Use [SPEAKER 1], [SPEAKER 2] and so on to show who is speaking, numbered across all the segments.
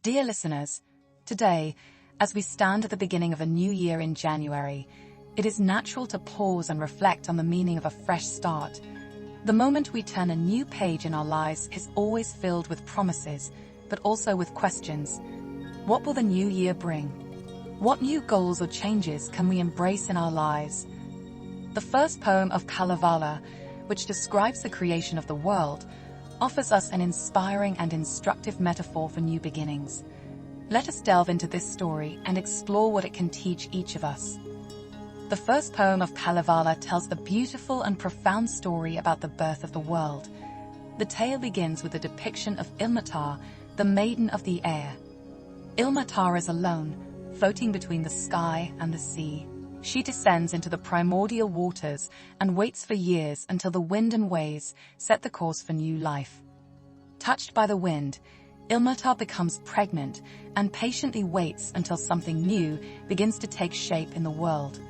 [SPEAKER 1] Dear listeners, today, as we stand at the beginning of a new year in January, it is natural to pause and reflect on the meaning of a fresh start. The moment we turn a new page in our lives is always filled with promises, but also with questions. What will the new year bring? What new goals or changes can we embrace in our lives? The first poem of Kalevala, which describes the creation of the world, offers us an inspiring and instructive metaphor for new beginnings. Let us delve into this story and explore what it can teach each of us. The first poem of Kalevala tells a beautiful and profound story about the birth of the world. The tale begins with a depiction of Ilmatar, the maiden of the air. Ilmatar is alone, floating between the sky and the sea. She descends into the primordial waters and waits for years until the wind and waves set the course for new life. Touched by the wind, Ilmatar becomes pregnant and patiently waits until something new begins to take shape in the world.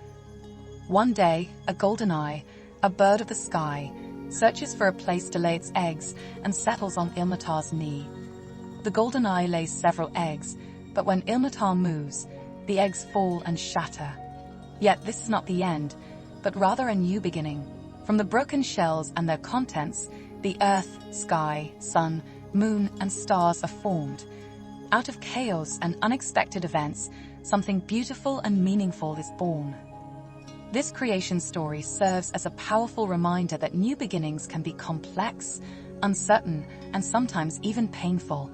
[SPEAKER 1] One day, a golden eye, a bird of the sky, searches for a place to lay its eggs and settles on Ilmatar's knee. The golden eye lays several eggs, but when Ilmatar moves, the eggs fall and shatter. Yet this is not the end, but rather a new beginning. From the broken shells and their contents, the earth, sky, sun, moon, and stars are formed. Out of chaos and unexpected events, something beautiful and meaningful is born. This creation story serves as a powerful reminder that new beginnings can be complex, uncertain, and sometimes even painful,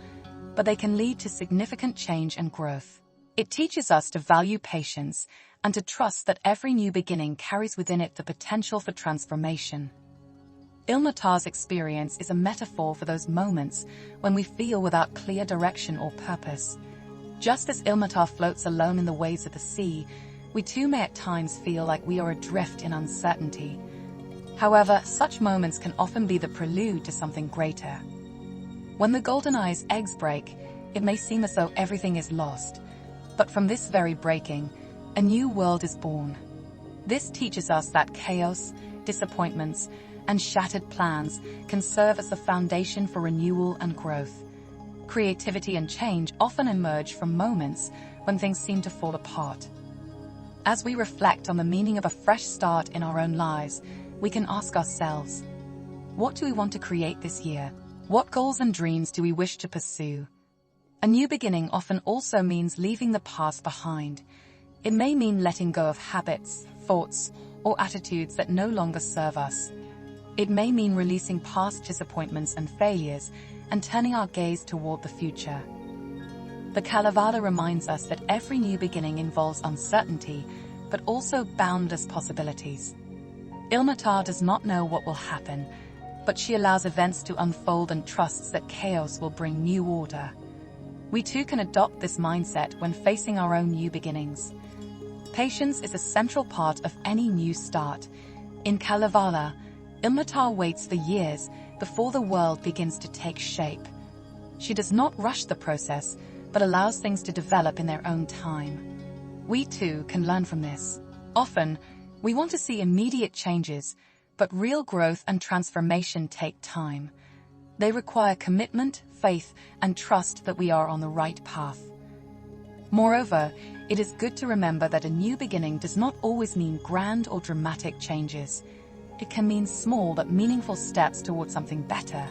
[SPEAKER 1] but they can lead to significant change and growth. It teaches us to value patience and to trust that every new beginning carries within it the potential for transformation. Ilmatar's experience is a metaphor for those moments when we feel without clear direction or purpose. Just as Ilmatar floats alone in the waves of the sea, we too may at times feel like we are adrift in uncertainty. However, such moments can often be the prelude to something greater. When the golden eye's eggs break, it may seem as though everything is lost, but from this very breaking, a new world is born. This teaches us that chaos, disappointments, and shattered plans can serve as the foundation for renewal and growth. Creativity and change often emerge from moments when things seem to fall apart. As we reflect on the meaning of a fresh start in our own lives, we can ask ourselves, what do we want to create this year? What goals and dreams do we wish to pursue? A new beginning often also means leaving the past behind. It may mean letting go of habits, thoughts, or attitudes that no longer serve us. It may mean releasing past disappointments and failures and turning our gaze toward the future. The Kalevala reminds us that every new beginning involves uncertainty, but also boundless possibilities. Ilmatar does not know what will happen, but she allows events to unfold and trusts that chaos will bring new order. We too can adopt this mindset when facing our own new beginnings. Patience is a central part of any new start. In Kalevala, Ilmatar waits for years before the world begins to take shape. She does not rush the process, but allows things to develop in their own time. We too can learn from this. Often, we want to see immediate changes, but real growth and transformation take time. They require commitment, faith, and trust that we are on the right path. Moreover, it is good to remember that a new beginning does not always mean grand or dramatic changes. It can mean small but meaningful steps towards something better.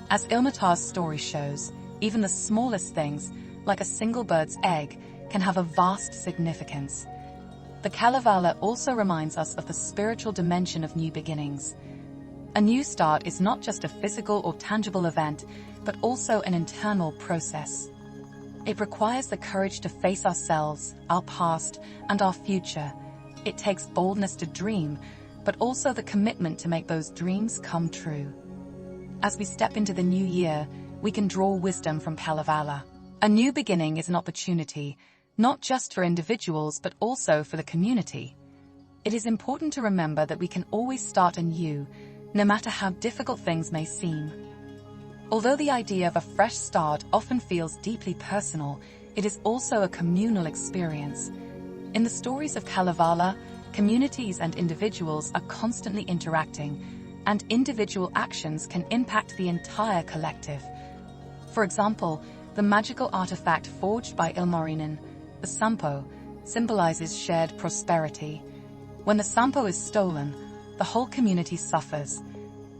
[SPEAKER 1] As Ilmatar's story shows, even the smallest things, like a single bird's egg, can have a vast significance. The Kalevala also reminds us of the spiritual dimension of new beginnings. A new start is not just a physical or tangible event, but also an internal process. It requires the courage to face ourselves, our past, and our future. It takes boldness to dream, but also the commitment to make those dreams come true. As we step into the new year, we can draw wisdom from Kalevala. A new beginning is an opportunity, not just for individuals but also for the community. It is important to remember that we can always start anew, no matter how difficult things may seem. Although the idea of a fresh start often feels deeply personal, it is also a communal experience. In the stories of Kalevala, communities and individuals are constantly interacting, and individual actions can impact the entire collective. For example, The magical artifact forged by Ilmarinen, the Sampo, symbolizes shared prosperity. When the Sampo is stolen, the whole community suffers.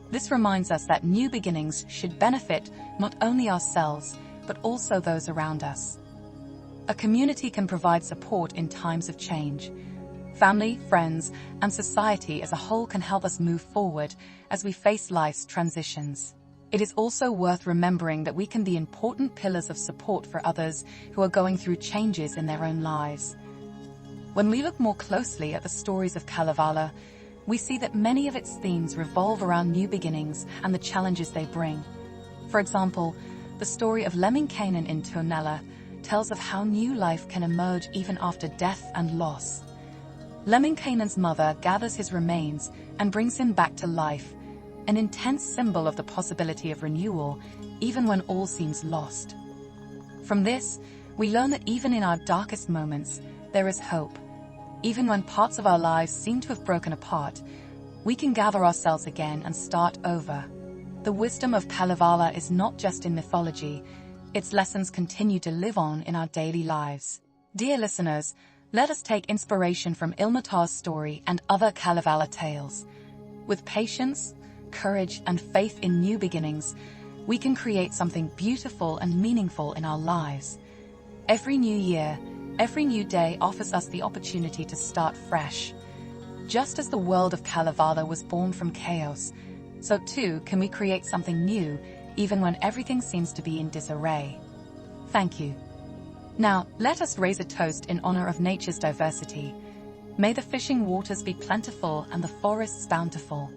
[SPEAKER 1] This reminds us that new beginnings should benefit not only ourselves, but also those around us. A community can provide support in times of change. Family, friends, and society as a whole can help us move forward as we face life's transitions. It is also worth remembering that we can be important pillars of support for others who are going through changes in their own lives. When we look more closely at the stories of Kalevala, we see that many of its themes revolve around new beginnings and the challenges they bring. For example, the story of Lemminkainen in Tuonela tells of how new life can emerge even after death and loss. Lemminkainen's mother gathers his remains and brings him back to life, an intense symbol of the possibility of renewal, even when all seems lost. From this, we learn that even in our darkest moments, there is hope. Even when parts of our lives seem to have broken apart, we can gather ourselves again and start over. The wisdom of Kalevala is not just in mythology, its lessons continue to live on in our daily lives. Dear listeners, let us take inspiration from Ilmatar's story and other Kalevala tales. With patience, courage, and faith in new beginnings, we can create something beautiful and meaningful in our lives. Every new year, every new day offers us the opportunity to start fresh. Just as the world of Kalevala was born from chaos, so too can we create something new, even when everything seems to be in disarray. Thank you. Now, let us raise a toast in honor of nature's diversity. May the fishing waters be plentiful and the forests bountiful.